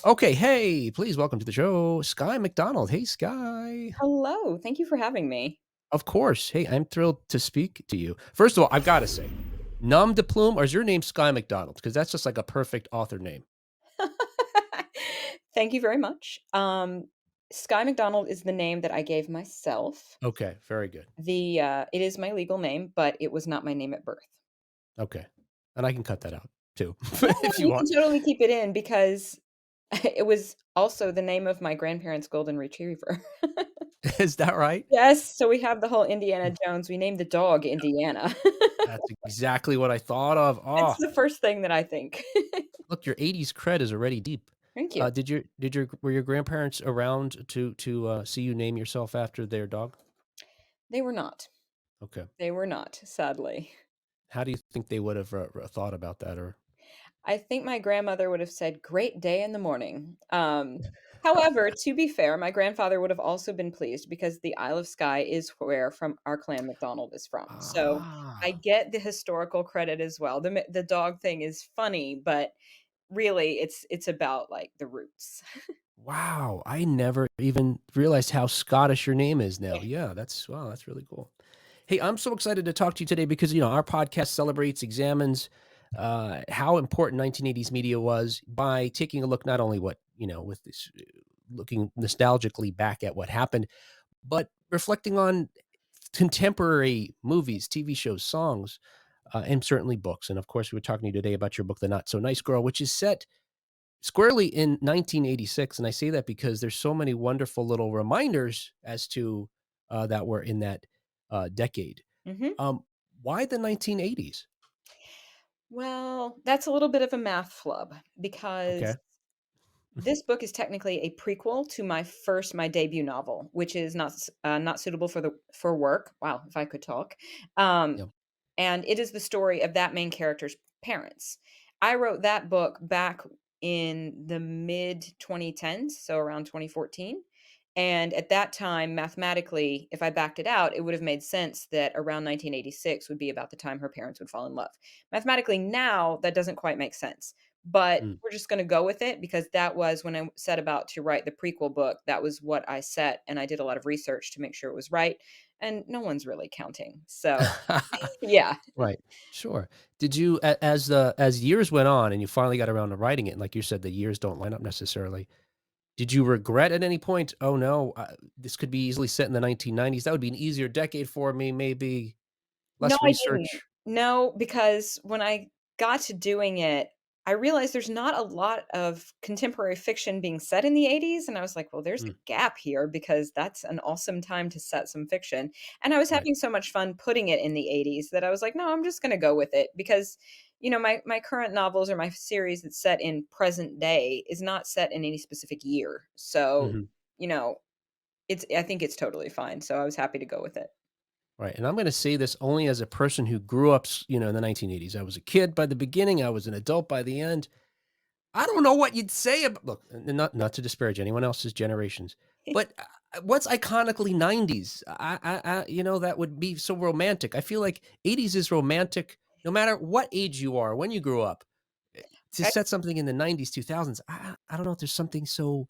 Okay, hey, please welcome to the show, Skye McDonald. Hey, Skye. Hello, thank you for having me. Of course. Hey, I'm thrilled to speak to you. First of all, I've got to say, nom de plume, or is your name Skye McDonald? Because that's just like a perfect author name. Thank you very much. Skye McDonald is the name that I gave myself. Okay, very good. It is my legal name, but it was not my name at birth. Okay. And I can cut that out too, No, no, if you you can want. totally keep it in because it was also the name of my grandparents' golden retriever. Is that right? Yes, so we have the whole Indiana Jones. We named the dog Indiana. That's exactly what I thought of. It's Oh, the first thing that I think. look, your 80s cred is already deep. Thank you. Were your grandparents around to see you name yourself after their dog? They were not. Okay. They were not, sadly. How do you think they would have thought about that? Or I think my grandmother would have said, "Great day in the morning." However, to be fair, my grandfather would have also been pleased because the Isle of Skye is where from our clan McDonald is from. So, I ah, get the historical credit as well. The dog thing is funny, but really it's about, like, the roots. wow, I never even realized how Scottish your name is now. Yeah. Yeah, that's wow, that's really cool. Hey, I'm so excited to talk to you today because our podcast celebrates, examines how important 1980s media was by taking a look not only what with this looking nostalgically back at what happened, but reflecting on contemporary movies, TV shows, songs, and certainly books. And of course, we were talking to you today about your book, The Not So Nice Girl, which is set squarely in 1986, and I say that because there's so many wonderful little reminders as to that were in that decade. Mhm. Um, why the 1980s? Well, that's a little bit of a math flub because Okay. this book is technically a prequel to my debut novel, which is not suitable for work. Wow, if I could talk. Um, Yeah. and it is the story of that main character's parents. I wrote that book back in the mid 2010s, so around 2014. And at that time, mathematically, if I backed it out, it would have made sense that around 1986 would be about the time her parents would fall in love. Mathematically, now that doesn't quite make sense, but Mm. we're just going to go with it because that was when I set about to write the prequel book. That was what I set, and I did a lot of research to make sure it was right. And no one's really counting. So, yeah. Right. Sure. Did you as years went on and you finally got around to writing it, and like you said, the years don't line up necessarily. Did you regret at any point, "Oh, no, this could be easily set in the 1990s. That would be an easier decade for me, maybe No, less I didn't. research." No, because when I got to doing it, I realized there's not a lot of contemporary fiction being set in the '80s, and I was like, "Well, there's a Mm, gap here because that's an awesome time to set some fiction." And I was right. having so much fun putting it in the '80s that I was like, "No, I'm just gonna go with it," because, my current novels or my series that's set in present day is not set in any specific year. So, Mhm. you know, I think it's totally fine, so I was happy to go with it. Right, and I'm gonna say this only as a person who grew up, in the 1980s. I was a kid by the beginning, I was an adult by the end. I don't know what you'd say about look, and not to disparage anyone else's generations, but, what's iconically 90s? That would be so romantic. I feel like 80s is romantic no matter what age you are, when you grew up. To set something in the 90s, 2000s, I don't know if there's something so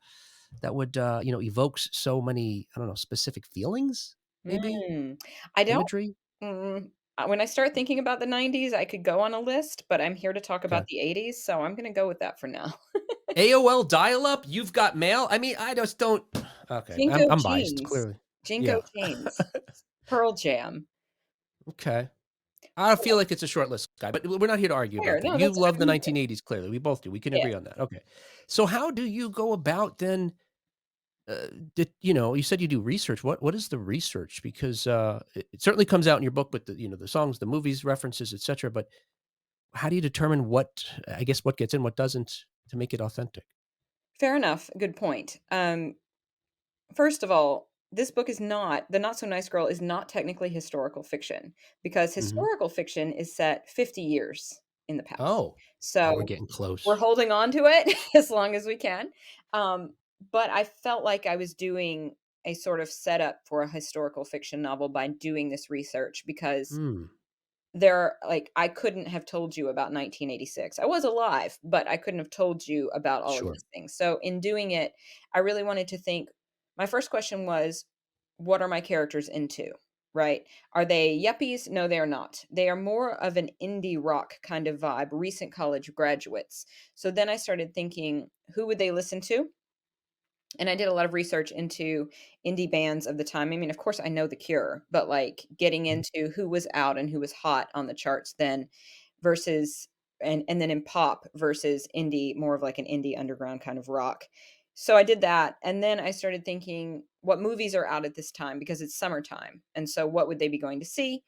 that would, evokes so many, I don't know, specific feelings, maybe? Mm. I don't Imagery? when I start thinking about the '90s, I could go on a list, but I'm here to talk about Okay. the '80s, so I'm gonna go with that for now. AOL dial-up? You've got mail? I mean, I just don't okay, I'm Jinko I'm biased, Chains. clearly. Jinko Yeah. Chains. Pearl Jam. Okay. I feel like it's a short list, guy, but we're not here to argue Fair, about that. no, You that's love fine, the me too. 1980s, clearly. We both do. We can Yeah. agree on that. Okay. So how do you go about then, you said you do research. What is the research? Because, it certainly comes out in your book with the songs, the movies, references, etcetera, but how do you determine I guess, what gets in, what doesn't to make it authentic? Fair enough, good point. First of all, this book is not The Not So Nice Girl is not technically historical fiction because Mhm. historical fiction is set 50 years in the past. Oh. Oh, we're So getting we're close. holding on to it as long as we can. Um, but I felt like I was doing a sort of setup for a historical fiction novel by doing this research because Mm. I couldn't have told you about 1986. I was alive, but I couldn't have told you about all of Sure. these things. So in doing it, I really wanted to think my first question was, what are my characters into? Right? Are they yuppies? No, they are not. They are more of an indie rock kind of vibe, recent college graduates. So then I started thinking, who would they listen to? And I did a lot of research into indie bands of the time. I mean, of course, I know The Cure, but, like, getting Mhm. into who was out and who was hot on the charts then versus and then in pop versus indie, more of like an indie underground kind of rock. So I did that, and then I started thinking, what movies are out at this time because it's summertime, and so what would they be going to see?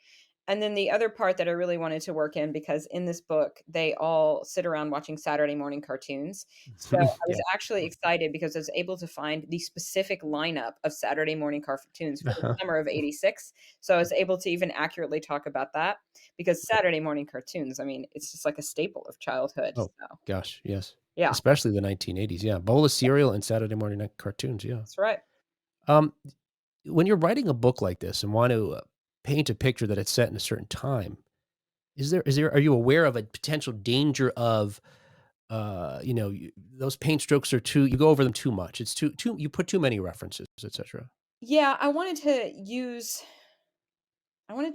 And then the other part that I really wanted to work in, because in this book, they all sit around watching Saturday morning cartoons. So I was Yeah. actually excited because I was able to find the specific lineup of Saturday morning cartoons for the Uh-huh. summer of '86. So I was able to even accurately talk about that because Saturday morning cartoons, I mean, it's just like a staple of childhood. Oh, So, gosh, yes. yeah, Especially the 1980s, yeah. Bowl of cereal and Saturday morning night cartoons, yeah. that's right. Um, when you're writing a book like this and want to, paint a picture that it's set in a certain time, is there are you aware of a potential danger of, those paint strokes are too you go over them too much, it's too you put too many references, etcetera? Yeah, I wanted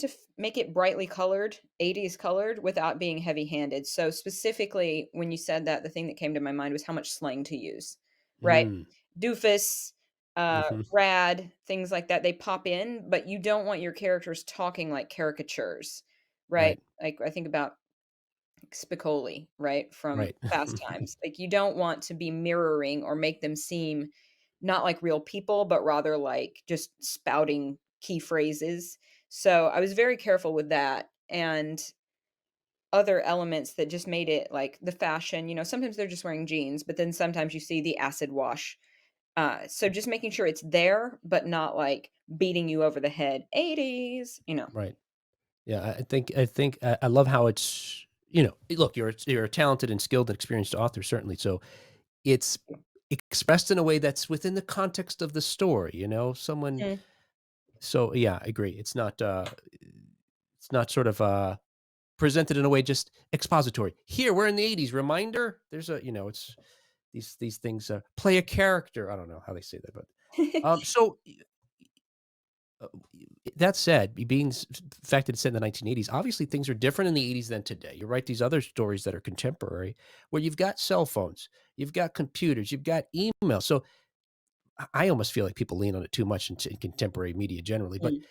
to make it brightly colored, '80s colored, without being heavy-handed. So specifically, when you said that, the thing that came to my mind was how much slang to use, right? Mm, Doofus, mhm, rad, things like that. They pop in, but you don't want your characters talking like caricatures, right? right, Like I think about Spicoli, right, from right. Fast Times. Like, you don't want to be mirroring or make them seem not like real people, but rather like just spouting key phrases. So, I was very careful with that and other elements that just made it like the fashion, sometimes they're just wearing jeans, but then sometimes you see the acid wash. So just making sure it's there, but not like beating you over the head. '80s. Right. Yeah, I think I love how it's look, you're a talented and skilled and experienced author, certainly, so it's expressed in a way that's within the context of the story, someone Mm. so, yeah, I agree. It's not sort of, presented in a way just expository. "Here, we're in the '80s, reminder?" There's it's these things, play a character. I don't know how they say that, but, so Uh, that said, being the fact that it's set in the 1980s, obviously things are different in the '80s than today. You write these other stories that are contemporary, where you've got cell phones, you've got computers, you've got email. So I almost feel like people lean on it too much in contemporary media generally. But Mm.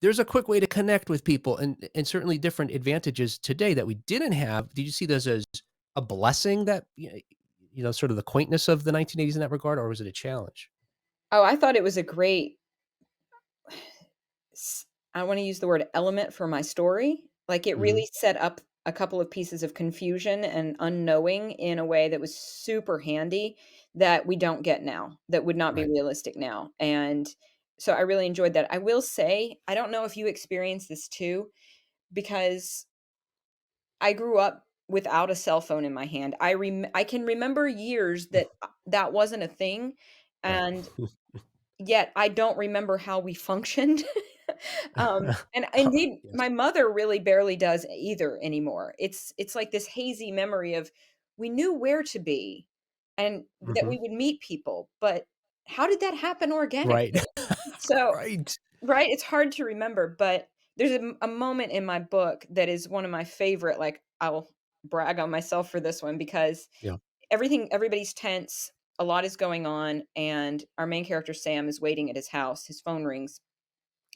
there's a quick way to connect with people, and certainly different advantages today that we didn't have. Did you see those as a blessing that sort of the quaintness of the 1980s in that regard, or was it a challenge? Oh, I thought it was a great s I wanna use the word element for my story. Like, it Hmm. really set up a couple of pieces of confusion and unknowing in a way that was super handy that we don't get now, that would not be Right. realistic now, and so I really enjoyed that. I will say, I don't know if you experienced this too, because I grew up without a cell phone in my hand. I can remember years that, that wasn't a thing, Right. and yet I don't remember how we functioned. And indeed, Yes. my mother really barely does either anymore. It's like this hazy memory of we knew where to be and that Hmm. we would meet people, but how did that happen Right. organically? So Right. right, it's hard to remember, but there's a moment in my book that is one of my favorite, like, I'll brag on myself for this one because Yeah. everybody's tense, a lot is going on, and our main character, Sam, is waiting at his house. His phone rings.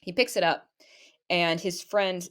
He picks it up, and his friend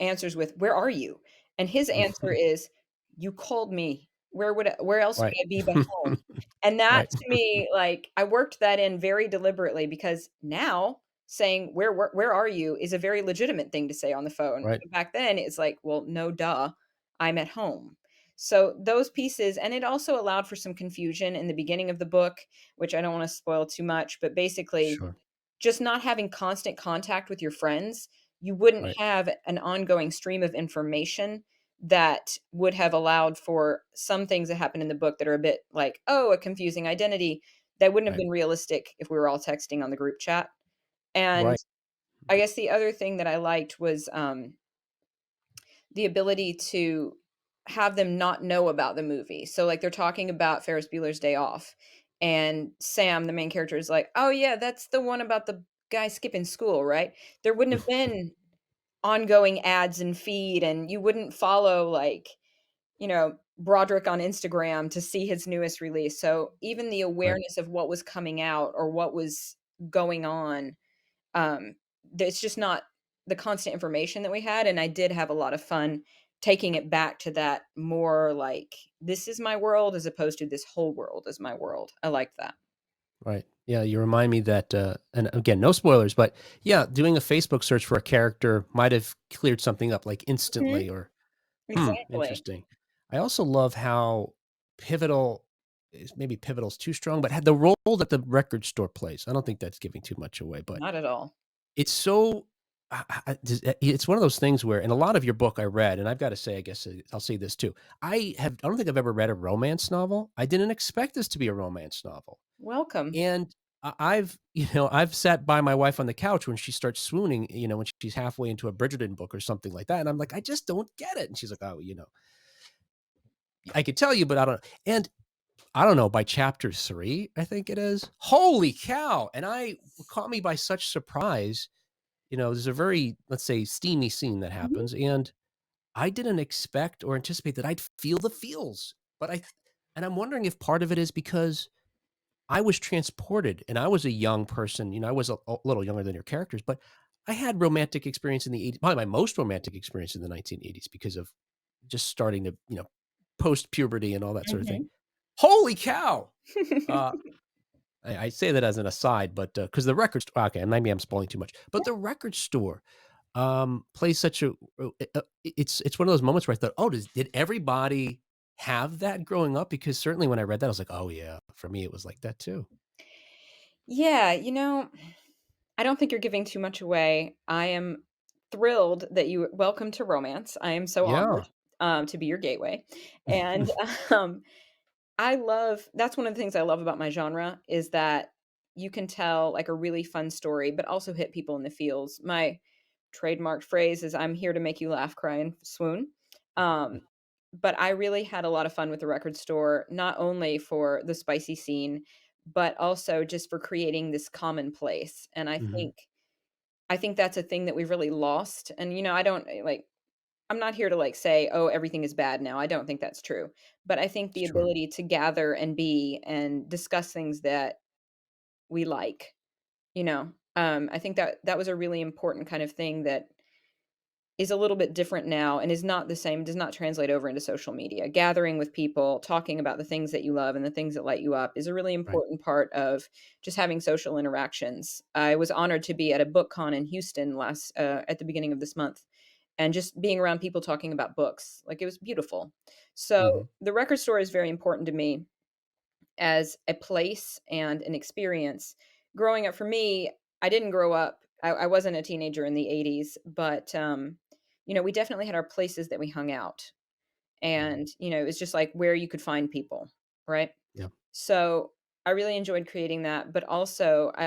answers with, "Where are you?" And his answer Mhm. is, "You called me. Where else would Right. I be but home?" And that Right. to me, like, I worked that in very deliberately because now saying, "Where are you?" is a very legitimate thing to say on the phone. Right. But back then, it's like, "Well, no, duh, I'm at home." So those pieces, and it also allowed for some confusion in the beginning of the book, which I don't wanna spoil too much, but basically Sure. just not having constant contact with your friends, you wouldn't Right. have an ongoing stream of information that would have allowed for some things that happen in the book that are a bit like, "Oh, a confusing identity," that wouldn't have Right. been realistic if we were all texting on the group chat. And Right. I guess the other thing that I liked was, the ability to have them not know about the movie. So, like, they're talking about Ferris Bueller's Day Off, and Sam, the main character, is like, "Oh, yeah, that's the one about the guy skipping school, right?" There wouldn't have been ongoing ads and feed, and you wouldn't follow, like, Broderick on Instagram to see his newest release. So, even the Right, awareness of what was coming out or what was going on, um, it's just not the constant information that we had, and I did have a lot of fun taking it back to that more like, "This is my world," as opposed to, "This whole world is my world." I like that. right. Yeah, you remind me that, and again, no spoilers, but yeah, doing a Facebook search for a character might have cleared something up, like, Mhm. instantly or, Exactly. interesting. I also love how pivotal is maybe pivotal's too strong, but had the role that the record store plays. I don't think that's giving too much away, but Not at all. it's so it's one of those things where in a lot of your book I read, and I've gotta say, I guess, I'll say this too. I don't think I've ever read a romance novel. I didn't expect this to be a romance novel. Welcome. And I've I've sat by my wife on the couch when she starts swooning, when she's halfway into a Bridgerton book or something like that, and I'm like, "I just don't get it." And she's like, "Oh, I could tell you, but I don't." And I don't know, by chapter 3, I think it is, holy cow! And caught me by such surprise. There's a very, let's say, steamy scene that Mhm. happens, and I didn't expect or anticipate that I'd feel the feels, but and I'm wondering if part of it is because I was transported and I was a young person, I was a little younger than your characters, but I had romantic experience in the '80s, probably my most romantic experience in the 1980s because of just starting to, post puberty and all that sort of thing. Mhm. Holy cow! Uh, I say that as an aside, but because the record store, okay, maybe I'm spoiling too much, but the record store plays such a, it's one of those moments where I thought, oh, did everybody have that growing up? Because certainly when I read that, I was like, oh yeah, for me it was like that too. Yeah, I don't think you're giving too much away. I am thrilled that you welcome to romance. I am so Yeah. honored, to be your gateway, and, um, I love that's one of the things I love about my genre is that you can tell, like, a really fun story, but also hit people in the feels. My trademarked phrase is, "I'm here to make you laugh, cry, and swoon." Um, but I really had a lot of fun with the record store, not only for the spicy scene, but also just for creating this common place, and Mhm. I think that's a thing that we've really lost, and, I don't, I'm not here to, like, say, "Oh, everything is bad now." I don't think that's true, but I think the Sure. ability to gather and be and discuss things that we like, I think that that was a really important kind of thing that is a little bit different now and is not the same, does not translate over into social media. Gathering with people, talking about the things that you love and the things that light you up is a really Right. important part of just having social interactions. I was honored to be at a book con in Houston last at the beginning of this month and just being around people talking about books. Like, it was beautiful. So, Mhm. the record store is very important to me as a place and an experience. Growing up for me, I didn't grow up, I wasn't a teenager in the '80s, but, we definitely had our places that we hung out. Mhm. And, it's just like where you could find people, right? Yeah. So I really enjoyed creating that, but I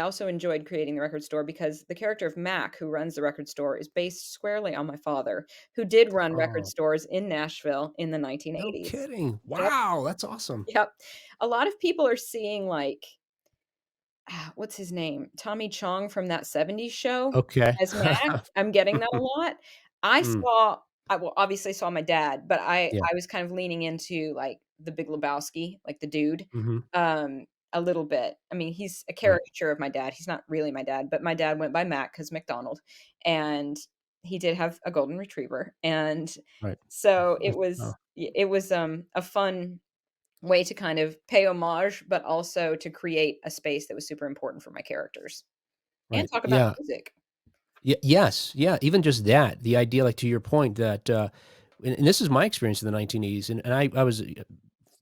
also enjoyed creating the record store because the character of Mac, who runs the record store, is based squarely on my father, who did run record Oh, stores in Nashville in the no 1980s. kidding. Yep, Wow, that's awesome. yep. A lot of people are seeing, like, what's his name? Tommy Chong from That '70s Show Okay. as Mac. I'm getting that a lot. Mm, Obviously saw my dad, but yeah. I was kind of leaning into, like, The Big Lebowski, like, the dude, Mhm. a little bit. I mean, he's a Right, caricature of my dad. He's not really my dad, but my dad went by Mac because McDonald, and he did have a golden retriever, and right. so Oh, it was, a fun way to kind of pay homage, but also to create a space that was super important for my characters and right. talk about Yeah. music. Yes, yeah, even just that, the idea, like, to your point that, and this is my experience in the 1980s, and I was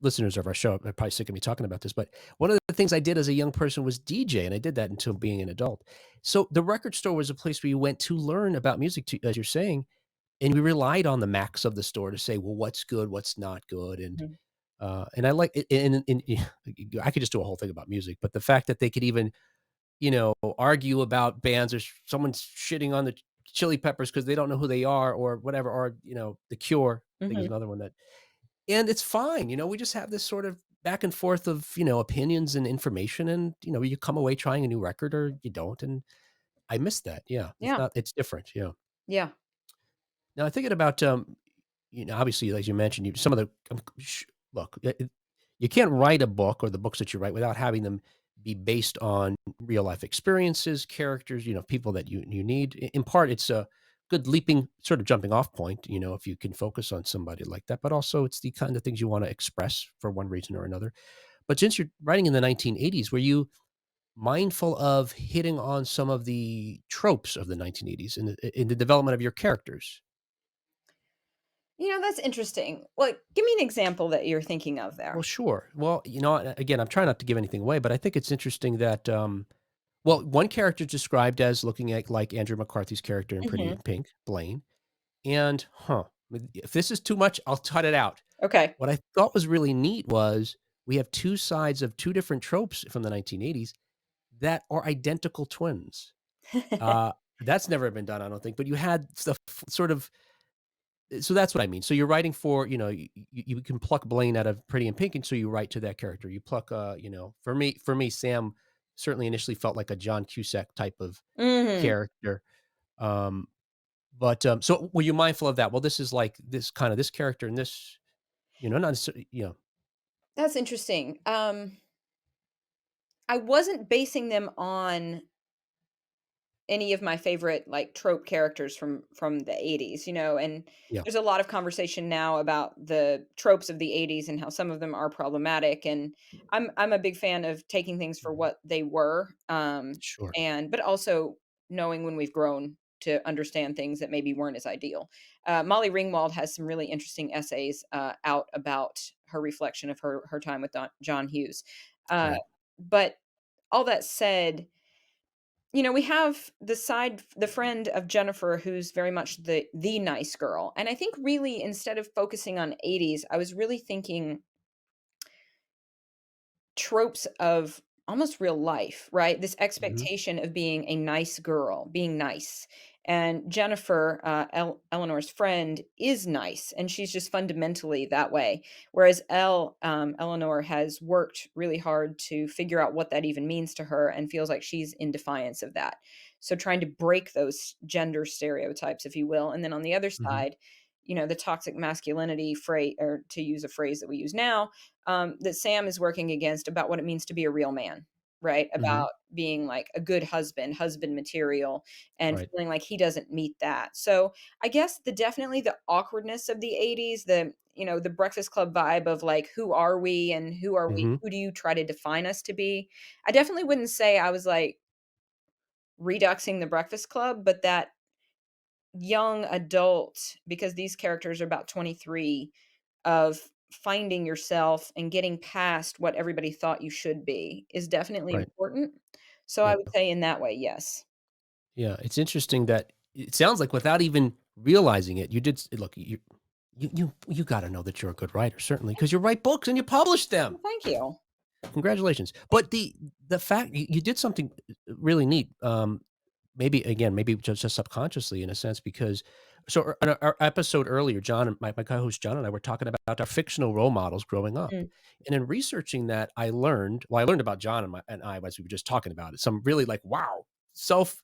listeners of our show are probably sick of me talking about this, but one of the things I did as a young person was DJ, and I did that until being an adult. So, the record store was a place where you went to learn about music, to as you're saying, and we relied on the Macs of the store to say, "Well, what's good, what's not good," Mhm. and I like it and I could just do a whole thing about music, but the fact that they could even, argue about bands or someone's shitting on the Chili Peppers because they don't know who they are or whatever, or, The Cure, I think is Mhm. another one that and it's fine, we just have this sort of back and forth of, opinions and information and, you come away trying a new record or you don't, and I miss that, yeah. Yeah. It's different, yeah. Yeah. Now thinking about, obviously, as you mentioned, some of the look, you can't write a book or the books that you write without having them be based on real life experiences, characters, people that you need. In part, it's a good leaping, sort of jumping off point, if you can focus on somebody like that. But also, it's the kind of things you want to express for one reason or another. But since you're writing in the 1980s, were you mindful of hitting on some of the tropes of the 1980s in the development of your characters? That's interesting. Like, give me an example that you're thinking of Well, there. sure. Well, again, I'm trying not to give anything away, but I think it's interesting that, well, one character is described as looking at like Andrew McCarthy's character in Pretty in Mhm. Pink, Blaine. And, if this is too much, I'll cut it out. Okay. What I thought was really neat was we have two sides of two different tropes from the 1980s that are identical twins. Uh, that's never been done, I don't think, but you had stuff sort of so that's what I mean. So you're writing for, you can pluck Blaine out of Pretty in Pink, and so you write to that character. You pluck, for me, Sam certainly initially felt like a John Cusack type of Mhm. character. Um, so were you mindful of that? Well, this is like this kind of this character and this, not necessarily, That's interesting. I wasn't basing them on any of my favorite, like, trope characters from the '80s, and yeah, there's a lot of conversation now about the tropes of the '80s and how some of them are problematic, and I'm a big fan of taking things for mhm, what they were, sure, but also knowing when we've grown to understand things that maybe weren't as ideal. Molly Ringwald has some really interesting essays, out about her reflection of her time with John Hughes. Uh, right, but all that said, we have the friend of Jennifer who's very much the nice girl, and I think really instead of focusing on '80s, I was really thinking tropes of almost real life, right? This hmm expectation of being a nice girl, being nice. And Jennifer, Eleanor's friend, is nice, and she's just fundamentally that way. Whereas Eleanor has worked really hard to figure out what that even means to her, and feels like she's in defiance of that. So trying to break those gender stereotypes, if you will, and then on the other hmm side, the toxic masculinity phrase, or to use a phrase that we use now, that Sam is working against about what it means to be a real man, right? hmm About being like a good husband, husband material, and right, feeling like he doesn't meet that. So I guess definitely the awkwardness of the '80s, the Breakfast Club vibe of like, who are we and hmm who do you try to define us to be? I definitely wouldn't say I was like reduxing the Breakfast Club, but that young adult, because these characters are about 23, of finding yourself and getting past what everybody thought you should be is definitely right, important. So I yeah. would say in that way, yes. Yeah, it's interesting that it sounds like without even realizing it, you did look, you gotta know that you're a good writer, certainly, because you write books and you publish them. Well, thank you. Congratulations. But the fact you did something really neat, maybe again, maybe just subconsciously in a sense because in our episode earlier, John and my co-host John and I were talking about our fictional role models growing up. Mm. And in researching that, I learned about John and I as we were just talking about it. Some really like, wow, self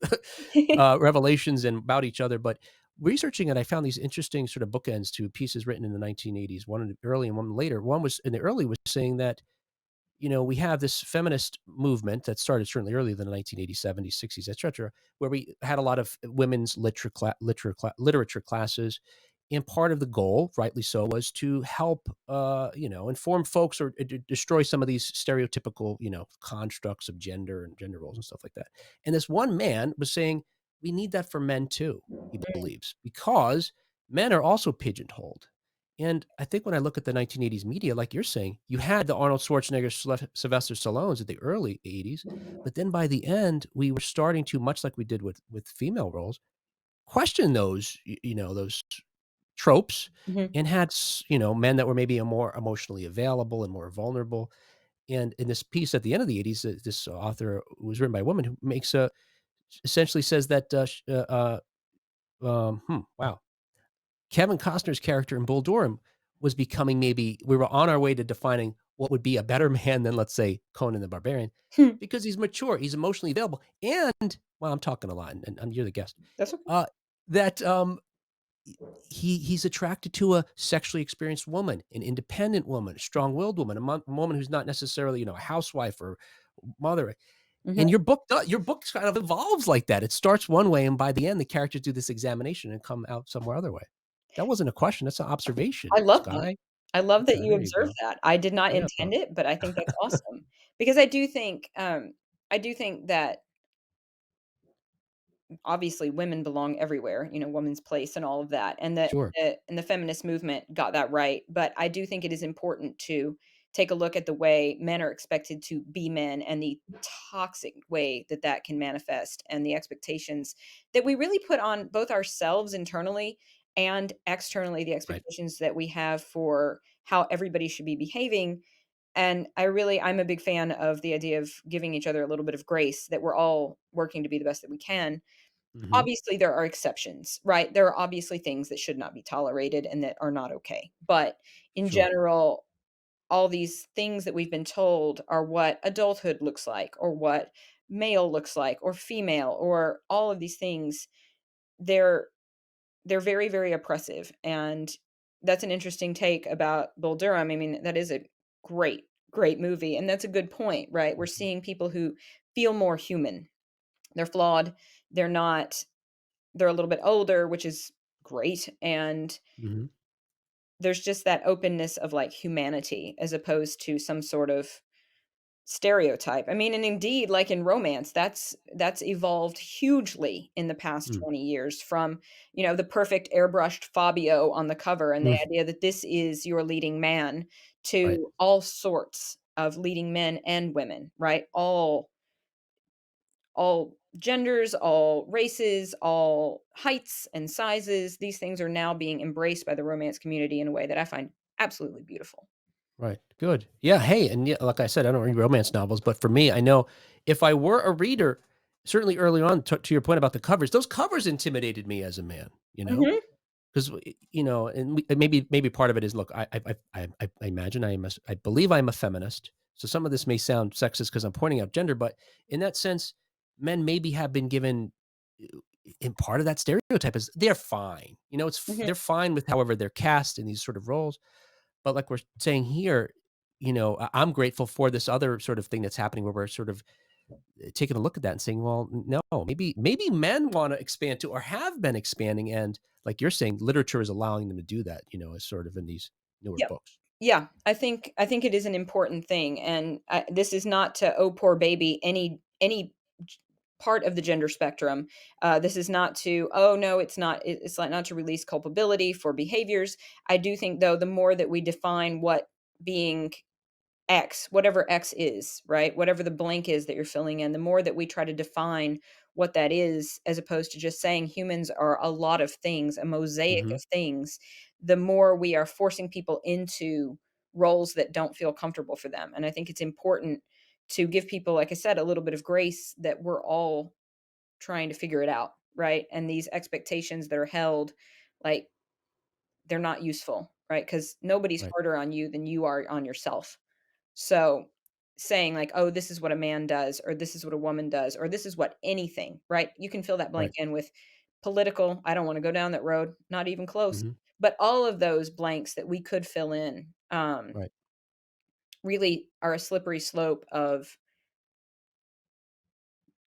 revelations and about each other. But researching it, I found these interesting sort of bookends to pieces written in the 1980s, one in the early and one later. One was in the early was saying that we have this feminist movement that started certainly earlier than the 1980s, 70s, 60s, etc., where we had a lot of women's literature classes. And part of the goal, rightly so, was to help, inform folks or destroy some of these stereotypical, constructs of gender and gender roles and stuff like that. And this one man was saying, we need that for men too, he believes, because men are also pigeonholed. And I think when I look at the 1980s media, like you're saying, you had the Arnold Schwarzenegger, Sylvester Stallones at the early 80s, but then by the end, we were starting to, much like we did with female roles, question those tropes, Mhm. and had men that were maybe a more emotionally available and more vulnerable. And in this piece at the end of the 80s, this author was written by a woman who makes a essentially says that Wow. Kevin Costner's character in Bull Durham was becoming maybe we were on our way to defining what would be a better man than, let's say, Conan the Barbarian, Hmm, because he's mature, he's emotionally available, and well, I'm talking a lot, and you're the guest. that's okay. Uh, that he's attracted to a sexually experienced woman, an independent woman, a strong-willed woman, a woman who's not necessarily, a housewife or mother. Mhm. And your book kind of evolves like that. It starts one way, and by the end, the characters do this examination and come out somewhere other way. That wasn't a question, that's an I observation, love that. Skye. I love that Okay, you there you observed go. that. I did not Yeah, intend it, but I think that's awesome because I do think that obviously women belong everywhere, woman's place and all of that. And that sure, and the feminist movement got that right. But I do think it is important to take a look at the way men are expected to be men and the toxic way that that can manifest and the expectations that we really put on both ourselves internally and externally, the right. expectations that we have for how everybody should be behaving. And I'm a big fan of the idea of giving each other a little bit of grace, that we're all working to be the best that we can. Mhm, Obviously, there are exceptions, right? There are obviously things that should not be tolerated and that are not okay. But in sure. general, all these things that we've been told are what adulthood looks like, or what male looks like, or female, or all of these things. They're they're very, very oppressive. And that's an interesting take about Bull Durham. I mean, that is a great, great movie. And that's a good point, right? We're Mhm, seeing people who feel more human. They're flawed. They're not they're a little bit older, which is great, and mhm, there's just that openness of, like, humanity as opposed to some sort of stereotype. I mean, and indeed, like in romance, that's evolved hugely in the past mm, 20 years from, the perfect airbrushed Fabio on the cover and the mm, idea that this is your leading man right, to all sorts of leading men and women, right? All genders, all races, all heights and sizes. These things are now being embraced by the romance community in a way that I find absolutely beautiful. right, good. Yeah, hey, and yeah, like I said, I don't read romance novels, but for me, I know if I were a reader, certainly early on, to your point about the covers, those covers intimidated me as a man, you know? Mhm, 'Cause, and maybe part of it is, look, I imagine I believe I'm a feminist, so some of this may sound sexist because 'cause I'm pointing out gender, but in that sense, men maybe have been given, in part of that stereotype is they're fine, mhm, they're fine with however they're cast in these sort of roles, but like we're saying here, I'm grateful for this other sort of thing that's happening where we're sort of taking a look at that and saying, "Well, no, maybe men wanna expand to or have been expanding," and like you're saying, literature is allowing them to do that, as sort of in these newer yep. books. Yeah, I think it is an important thing, and this is not to, "Oh, poor baby," any g part of the gender spectrum. This is not to, "Oh, no, it's like not to release culpability for behaviors." I do think, though, the more that we define what being X, whatever X is, right? Whatever the blank is that you're filling in, the more that we try to define what that is, as opposed to just saying humans are a lot of things, a mosaic Mhm, of things, the more we are forcing people into roles that don't feel comfortable for them. And I think it's important to give people, like I said, a little bit of grace that we're all trying to figure it out, right? And these expectations that are held, like, they're not useful, right? Because nobody's right. harder on you than you are on yourself. So, saying like, "Oh, this is what a man does," or "This is what a woman does," or "This is what anything," right? You can fill that blank Right. in with political, I don't wanna go down that road, not even close. Mhm, But all of those blanks that we could fill in, right. really are a slippery slope of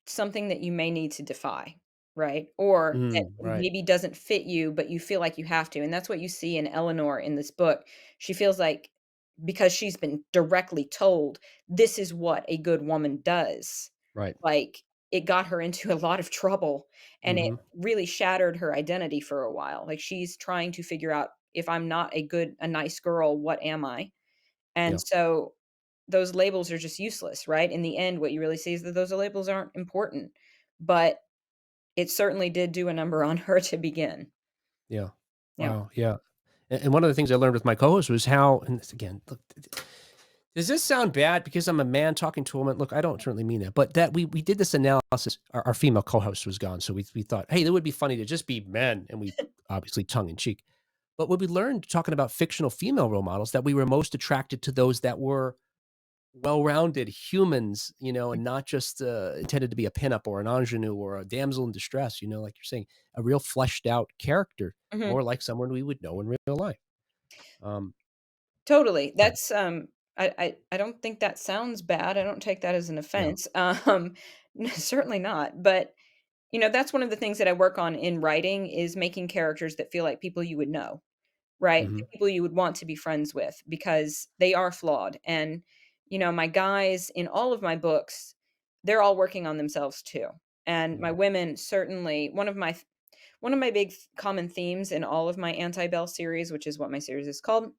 something that you may need to defy, right? Or that Right. maybe doesn't fit you, but you feel like you have to, and that's what you see in Eleanor in this book. She feels like because she's been directly told, "This is what a good woman does," Right. like, it got her into a lot of trouble, and it Mhm. really shattered her identity for a while. Like, she's trying to figure out, "If I'm not a nice girl, what am I?" And Yeah. so those labels are just useless, right? In the end, what you really see is that those labels aren't important, but it certainly did do a number on her to begin. Yeah. Yeah. Wow, yeah. And one of the things I learned with my co-host was how and this again, look, Does this sound bad because I'm a man talking to a woman? Look, I don't certainly mean that, but that we did this analysis. Our female co-host was gone, so we thought, hey, that would be funny to just be men, and we obviously tongue in cheek. But what we learned talking about fictional female role models that we were most attracted to those that were well-rounded humans, and not just intended to be a pinup or an ingenue or a damsel in distress. Like you're saying, a real fleshed out character, Mhm. more like someone we would know in real life. Um, Totally. yeah. That's, I don't think that sounds bad. I don't take that as an Yeah. offense. Certainly not. But, that's one of the things that I work on in writing is making characters that feel like people you would know, right? Hmm. The people you would want to be friends with because they are flawed. And, my guys in all of my books, they're all working on themselves too. And my Yeah. women certainly one of my big common themes in all of my anti-Bell series, which is what my series is called,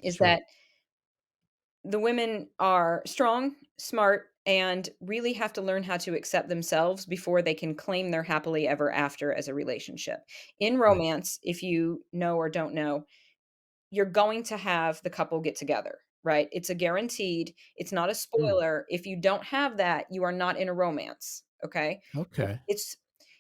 is Sure. that the women are strong, smart, and really have to learn how to accept themselves before they can claim their happily ever after as a relationship. In Right. romance, if you know or don't know, you're going to have the couple get together, right? It's a guaranteed, it's not a Mm, spoiler. If you don't have that, you are not in a romance, okay? okay. It's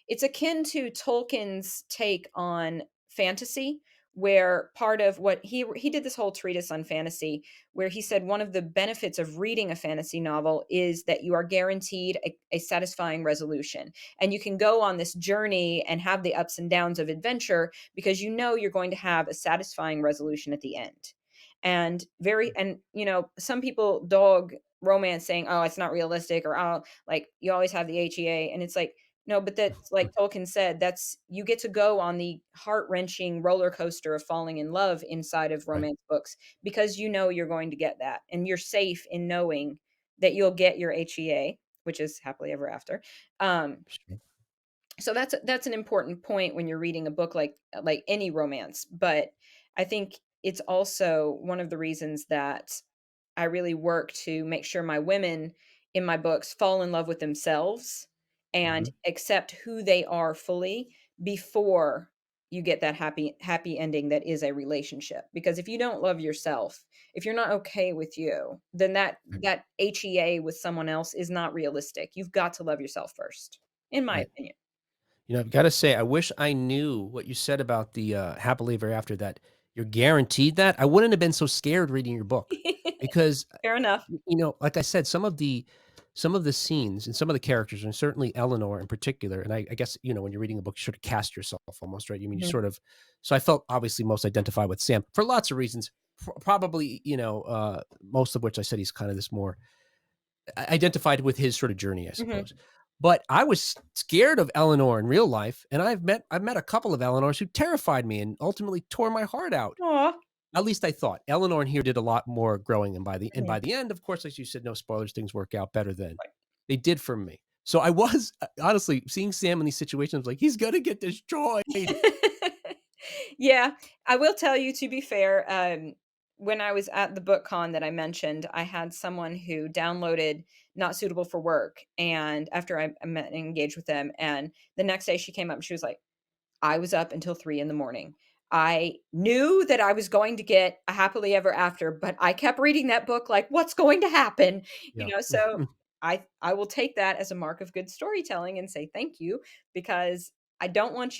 it's akin to Tolkien's take on fantasy, where part of what he did this whole treatise on fantasy, where he said one of the benefits of reading a fantasy novel is that you are guaranteed a satisfying resolution. And you can go on this journey and have the ups and downs of adventure because you know you're going to have a satisfying resolution at the end. And some people dog romance saying, "Oh, it's not realistic," or "Oh, like you always have the HEA." And it's like, no, but that's like Tolkien said, that's you get to go on the heart-wrenching roller coaster of falling in love inside of Right. romance books because you know you're going to get that, and you're safe in knowing that you'll get your HEA, which is happily ever after. Um, Sure. so that's an important point when you're reading a book like any romance, but I think it's also one of the reasons that I really work to make sure my women in my books fall in love with themselves and Mhm. accept who they are fully before you get that happy ending that is a relationship. Because if you don't love yourself, if you're not okay with you, then Right. that HEA with someone else is not realistic. You've got to love yourself first, in my Right. opinion. I've gotta say, I wish I knew what you said about the, happily ever after, that you're guaranteed that. I wouldn't have been so scared reading your book because, Fair enough. like I said, some of the scenes and some of the characters, and certainly Eleanor in particular, and I guess, when you're reading a book, you sort of cast yourself almost, right? You Mhm, sort of so I felt obviously most identified with Sam for lots of reasons, probably, most of which I said he's kind of this more identified with his sort of journey, I suppose. mhm. But I was scared of Eleanor in real life, and I've met a couple of Eleanors who terrified me and ultimately tore my heart out. Aw. At least I thought. Eleanor in here did a lot more growing, and by the and Mhm. by the end, of course, as you said, no spoilers, things work out better than Right. they did for me. So I was honestly seeing Sam in these situations like he's gonna get destroyed. Yeah, I will tell you, to be fair, when I was at the book con that I mentioned, I had someone who downloaded Not Suitable for Work, and after I met and engaged with them, and the next day she came up and she was like, I was up until 3 in the morning. I knew that I was going to get a happily ever after, but I kept reading that book like, "What's going to happen?" Yeah. So I will take that as a mark of good storytelling and say thank you, because I want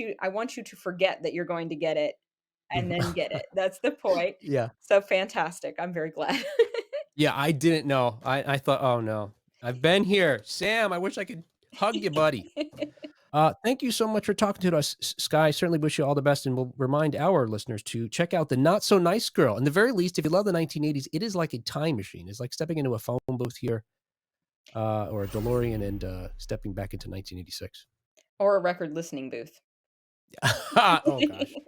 you to forget that you're going to get it and then get it. That's the point. Yeah. So fantastic. I'm very glad. Yeah, I didn't know. I thought, "Oh, no. I've been here. Sam, I wish I could hug you, buddy." Thank you so much for talking to us, Sky. Certainly wish you all the best, and we'll remind our listeners to check out the Not So Nice Girl. In the very least, if you love the 1980s, it is like a time machine. It's like stepping into a phone booth here, or a DeLorean, and stepping back into 1986. Or a record listening booth. Oh gosh.